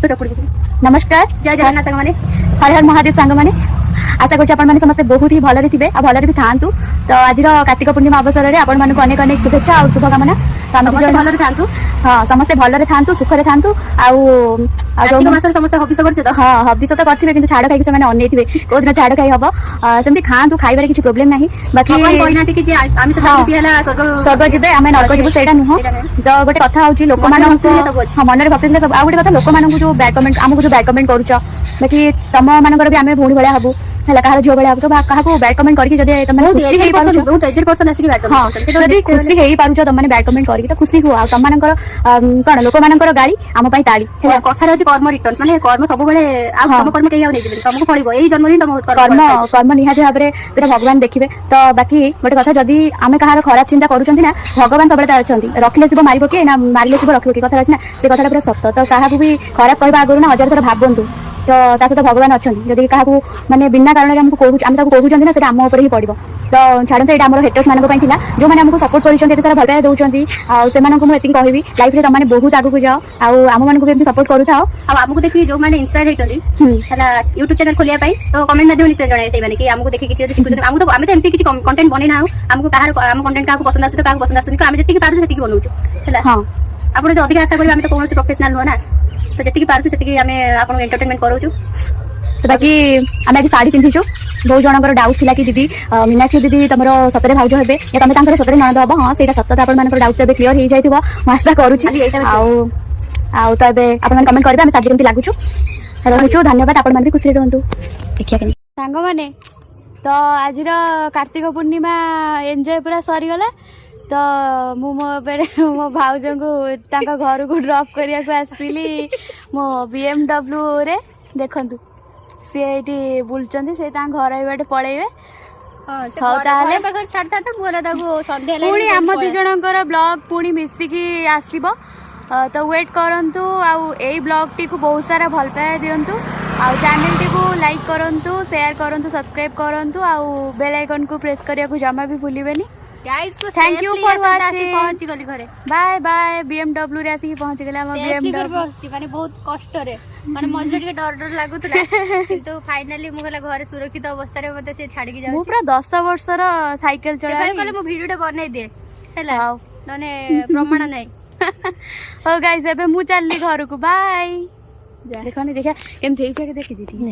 नमस्कार जय जगन्नाथ सांग माने हर हर महादेव सांग माने आशा करूँ आपण समस्ते बहुत ही भलरे थे आ भलरे भी था। तो आज कार्तिक पूर्णिमा अवसर में आपण मानक अनेक अनेक शुभेच्छा और शुभकामना। भलरे था हाँ समस्ते भलरे था सुखरे था समस्त हबिष कर हाँ हबिष तो करेंगे कि छाड़ खाई अनै थे कौ दिन छाड़ खाई हम सेमती खातु खाइबार किसी प्रोब्लेम ना बाकी स्वर्ग जी आम नरक जीव से नुह तो गोटे कथा हूँ लोक मन भक्ति सब आ गए कथा लोक मानक जो बैड कमेंट आमको जो बैड कमेंट करुच बाकी तुम मानकर भी आम भौणी भाया हबू है कहार झील भाया तो क्या बैड कमेंट करके खुशी तुमने बैड कमेंट करके तो खुशी हुआ तुम मान कौन लोक मान गाड़ी आम ताड़ी कथा रही कर्म रिटर्न माने कर्म सब तुम कर्म कहीं तुमको पड़ो यही जन्म ही तुम कर्म कर्म निहाती भाव में भगवान देखिए। तो बाकी गोटे कथा जदि आम कहार खराब चिंता करूँ ना भगवान सब अच्छा रखिले शिव मार किए ना मारे शिव रखिए कथा अच्छी ना से कथा पूरा सत तो क्या भी खराब कहवा आगु ना 1000 थर भावतु तो सहित भगवान अच्छा जदि क्या माने बिना कारण आमको कहते ना से आम उपर ही पड़ो। तो छाड़ते यहाँ आम हेटर्स मानक जो मैंने आमको सपोर्ट कर सारा भल पाया दौरान मुझे कहबी लाइफ में तुमने बहुत आगू जाओ आम मानक भी सपोर्ट करूँ आमको देखिए जो मैंने इंस्पायर होती यूट्यूब चैनल खोलिया तो कमेंट माध्यम निश्चय जन कि आमको देखिए किसी शिखुँ आम तो आम तो एमती किसी कंटेंट बनी ना आमको कहार आम कंटेंट क्या पसंद आस क्या पसंद आसुनी आम जी पार्टी से बनाऊँ हाँ आप अधिक आशा करेंगे आम तो कौन प्रोफेशनल नुह ना तो जी पार्टी से आम आप एंटरटेनमेंट करूँ। तो बाकी आम आज शाढ़ी पिंधिचु बहुत जनकर डाउट था कि दीदी मीनाक्षी दीदी तुम सतरे भाज हे या तुम सतरे नणद हम हाँ से सत आप डाउट तो क्लीयर हो जाए आशा करुँच तो आप कमेंट करेंगे आम शादी कमी लगुचु रोचु धन्यवाद आपण मैंने खुशी रुहतु देखिए सांग मैंने तो आज कार्तिक पूर्णिमा एंजॉय पूरा सरीगला। तो मो भाउज को घर को ड्रॉप करने को आसली मो BMW रे देखु सी ये बुलूँ से घर बाटे पलैबे पुणी आम दी जनकर ब्लॉग पुणी मिसिकी आसब तो वेट करंतु आई ब्लॉग टी को बहुत सारा भल पाया दिंतु आउ चैनल टी को लाइक करंतु शेयर करंतु सब्सक्राइब करंतु आउ बेल आइकन को प्रेस करिया को जमा भी भूलिबेनी। थैंक यू फॉर वाचिंग पहुंची गली घरे बाय बाय BMW रे आसी पहुंच गेला हम BMW माने बहुत कष्ट रे माने मजरे के डर डर लागुतला किंतु फाइनली मुगला घरे सुरक्षित अवस्था रे मते से छाडी के जाउ मु पूरा 10 वर्षर साइकिल चला कहले मु वीडियो टे बनै दे हैला नने प्रमाण नै हो गाइस एबे मु चलली घर को बाय देखनी देखा केम थेई के देखि दीदी।